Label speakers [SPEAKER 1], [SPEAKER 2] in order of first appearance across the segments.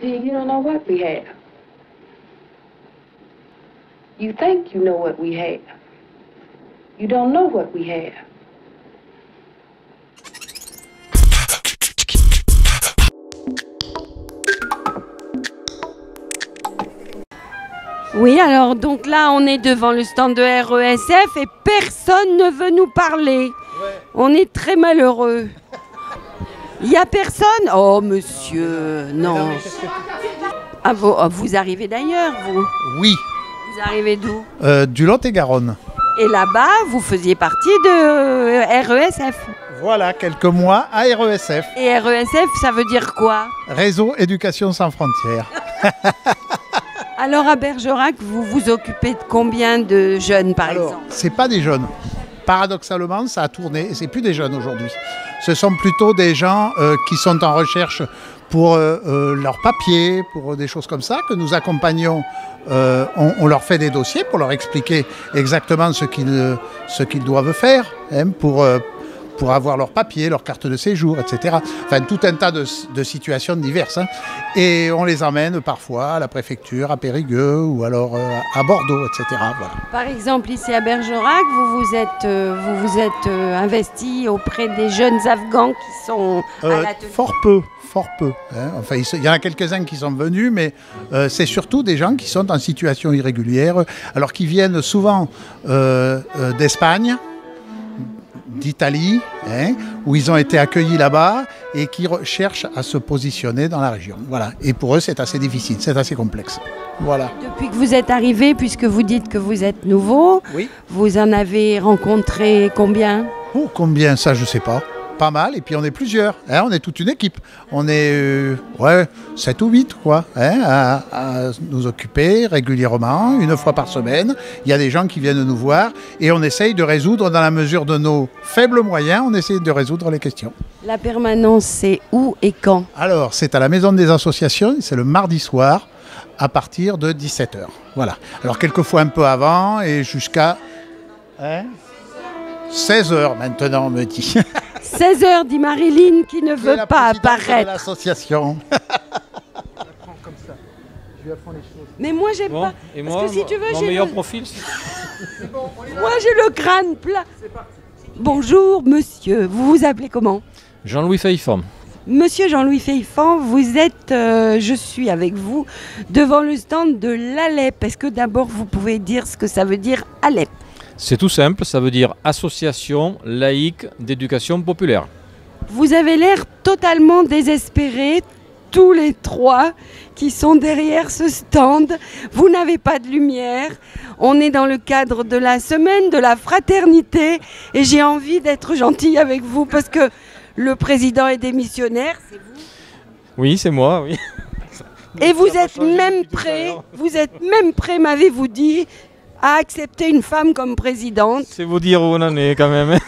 [SPEAKER 1] See, you don't know what we have. You think you know what we have. You don't know what we have.
[SPEAKER 2] Oui, alors donc là, on est devant le stand de RESF et personne ne veut nous parler. Ouais. On est très malheureux. Il n'y a personne? Oh, monsieur, non. Ah, vous arrivez d'ailleurs, vous?
[SPEAKER 3] Oui.
[SPEAKER 2] Vous arrivez d'où?
[SPEAKER 3] Du Lot-et-Garonne.
[SPEAKER 2] Et là-bas, vous faisiez partie de RESF?
[SPEAKER 3] Voilà, quelques mois à RESF.
[SPEAKER 2] Et RESF, ça veut dire quoi?
[SPEAKER 3] Réseau Éducation Sans Frontières.
[SPEAKER 2] Alors à Bergerac, vous vous occupez de combien de jeunes par exemple?
[SPEAKER 3] C'est pas des jeunes. Paradoxalement, ça a tourné et c'est plus des jeunes aujourd'hui. Ce sont plutôt des gens qui sont en recherche pour leurs papiers, pour des choses comme ça, que nous accompagnons. On leur fait des dossiers pour leur expliquer exactement ce qu'ils doivent faire pour avoir leurs papiers, leur carte de séjour, etc. Enfin, tout un tas de situations diverses. Hein. Et on les emmène parfois à la préfecture, à Périgueux ou alors à Bordeaux, etc. Voilà.
[SPEAKER 2] Par exemple, ici à Bergerac, vous vous êtes investi auprès des jeunes Afghans qui sont à l'atelier?
[SPEAKER 3] Fort peu. Hein. Enfin, il y en a quelques-uns qui sont venus, mais c'est surtout des gens qui sont en situation irrégulière, alors qui viennent souvent d'Espagne, d'Italie, hein, où ils ont été accueillis là-bas et qui cherchent à se positionner dans la région. Voilà. Et pour eux, c'est assez difficile, c'est assez complexe. Voilà.
[SPEAKER 2] Depuis que vous êtes arrivé, puisque vous dites que vous êtes nouveau, oui. Vous en avez rencontré combien?
[SPEAKER 3] Oh, combien, ça, je ne sais pas. Pas mal, et puis on est plusieurs, hein, on est toute une équipe. On est 7 ou 8 quoi, hein, à nous occuper régulièrement, une fois par semaine. Il y a des gens qui viennent nous voir et on essaye de résoudre, dans la mesure de nos faibles moyens, on essaye de résoudre les questions.
[SPEAKER 2] La permanence, c'est où et quand?
[SPEAKER 3] Alors, c'est à la Maison des Associations, c'est le mardi soir, à partir de 17h. Voilà. Alors, quelquefois un peu avant et jusqu'à 16h maintenant, on me dit.
[SPEAKER 2] 16h, dit Marilyn, qui ne veut pas apparaître.
[SPEAKER 3] De l'association.
[SPEAKER 2] Mais moi, j'ai pas.
[SPEAKER 4] Et moi,
[SPEAKER 2] parce que si tu veux,
[SPEAKER 4] mon meilleur profil.
[SPEAKER 2] Moi, j'ai le crâne plat. Bonjour, monsieur. Vous vous appelez comment?
[SPEAKER 4] Jean-Louis Feillefan.
[SPEAKER 2] Monsieur Jean-Louis Feillefan, vous êtes, je suis avec vous, devant le stand de l'ALEP. Est-ce que d'abord, vous pouvez dire ce que ça veut dire ALEP?
[SPEAKER 4] C'est tout simple, ça veut dire Association laïque d'éducation populaire.
[SPEAKER 2] Vous avez l'air totalement désespérés, tous les trois qui sont derrière ce stand. Vous n'avez pas de lumière. On est dans le cadre de la semaine de la fraternité et j'ai envie d'être gentille avec vous parce que le président est démissionnaire, c'est vous?
[SPEAKER 4] Oui, c'est moi, oui.
[SPEAKER 2] Et vous êtes même prêt, m'avez-vous dit, à accepter une femme comme présidente.
[SPEAKER 4] C'est vous dire où on en est quand même.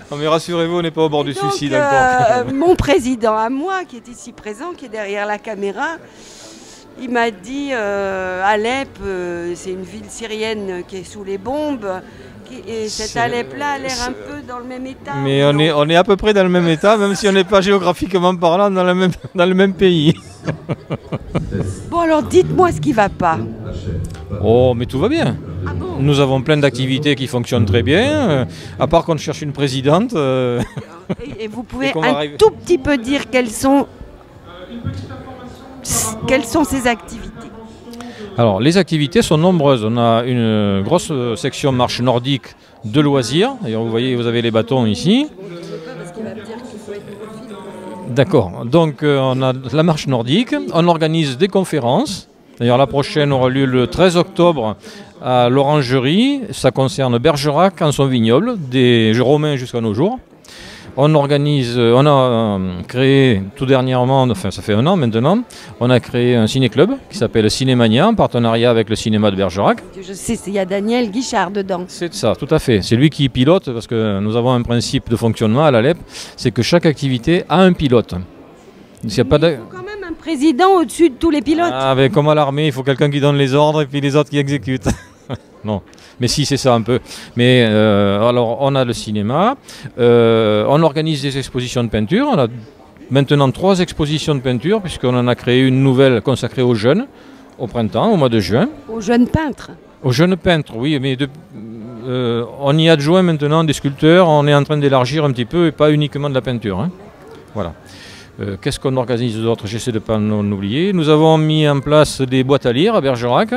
[SPEAKER 4] Non mais rassurez-vous, on n'est pas au bord du suicide encore.
[SPEAKER 2] Mon président à moi, qui est ici présent, qui est derrière la caméra, il m'a dit Alep, c'est une ville syrienne qui est sous les bombes. Et cette Alep-là a l'air un peu dans le même état.
[SPEAKER 4] Mais on est à peu près dans le même état, même si on n'est pas géographiquement parlant dans le même pays.
[SPEAKER 2] Bon alors dites-moi ce qui ne va pas.
[SPEAKER 4] Oh mais tout va bien.
[SPEAKER 2] Ah bon?
[SPEAKER 4] Nous avons plein d'activités qui fonctionnent très bien, à part qu'on cherche une présidente.
[SPEAKER 2] Et vous pouvez tout petit peu dire quelles sont ces activités?
[SPEAKER 4] Alors, les activités sont nombreuses. On a une grosse section marche nordique de loisirs. D'ailleurs, vous voyez, vous avez les bâtons ici. D'accord. Donc, on a la marche nordique. On organise des conférences. D'ailleurs, la prochaine aura lieu le 13 octobre à l'Orangerie. Ça concerne Bergerac en son vignoble, des romains jusqu'à nos jours. On a créé tout dernièrement, enfin ça fait 1 an maintenant, on a créé un ciné-club qui s'appelle Cinémania en partenariat avec le cinéma de Bergerac.
[SPEAKER 2] Je sais, il y a Daniel Guichard dedans.
[SPEAKER 4] C'est ça, tout à fait. C'est lui qui pilote parce que nous avons un principe de fonctionnement à l'ALEP, c'est que chaque activité a un pilote.
[SPEAKER 2] Il faut quand même un président au-dessus de tous les pilotes.
[SPEAKER 4] Ah, ben, comme à l'armée, il faut quelqu'un qui donne les ordres et puis les autres qui exécutent. Non, mais si, c'est ça un peu. Mais alors, on a le cinéma, on organise des expositions de peinture, on a maintenant 3 expositions de peinture, puisqu'on en a créé une nouvelle consacrée aux jeunes, au printemps, au mois de juin.
[SPEAKER 2] Aux jeunes peintres.
[SPEAKER 4] Aux jeunes peintres, oui, mais on y adjoint maintenant des sculpteurs, on est en train d'élargir un petit peu et pas uniquement de la peinture, hein. Voilà. Qu'est-ce qu'on organise d'autre? J'essaie de ne pas en oublier. Nous avons mis en place des boîtes à lire à Bergerac.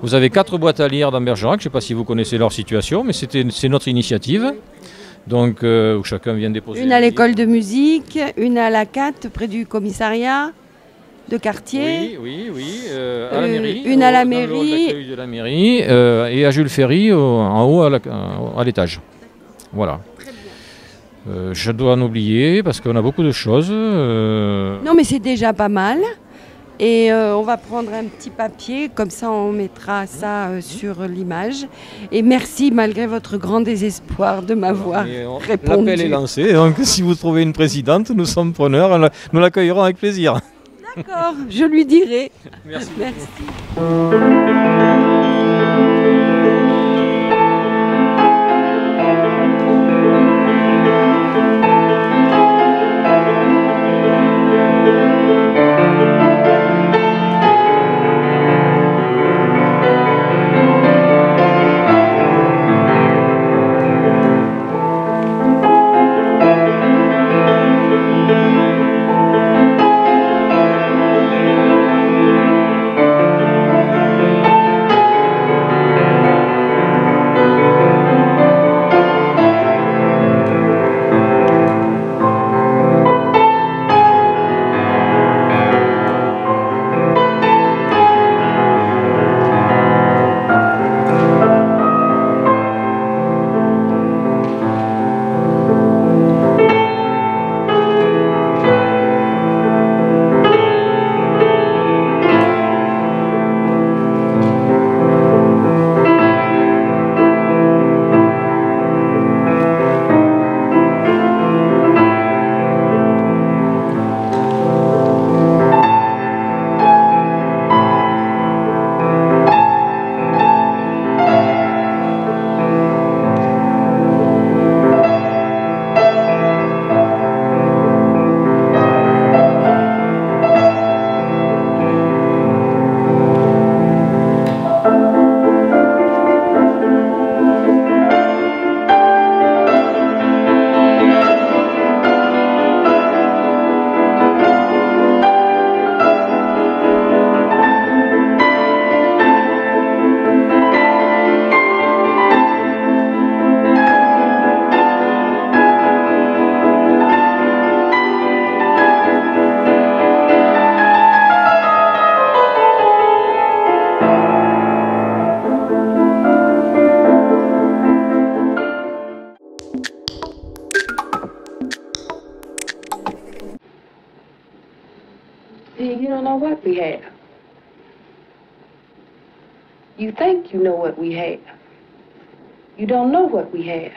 [SPEAKER 4] Vous avez 4 boîtes à lire dans Bergerac. Je ne sais pas si vous connaissez leur situation, mais c'est notre initiative. Donc, où chacun vient déposer.
[SPEAKER 2] Une à l'école de musique, une à la CAT, près du commissariat de quartier.
[SPEAKER 4] Oui, à la mairie.
[SPEAKER 2] Une à la
[SPEAKER 4] dans le hall
[SPEAKER 2] mairie.
[SPEAKER 4] d'accueil de la mairie et à Jules Ferry en haut à l'étage. Voilà. Je dois en oublier parce qu'on a beaucoup de choses.
[SPEAKER 2] Non, mais c'est déjà pas mal. Et on va prendre un petit papier, comme ça on mettra ça sur l'image. Et merci malgré votre grand désespoir de m'avoir répondu.
[SPEAKER 4] L'appel est lancé, donc si vous trouvez une présidente, nous sommes preneurs, nous l'accueillerons avec plaisir.
[SPEAKER 2] D'accord, je lui dirai.
[SPEAKER 4] Merci.
[SPEAKER 1] You don't know what we have. You think you know what we have. You don't know what we have.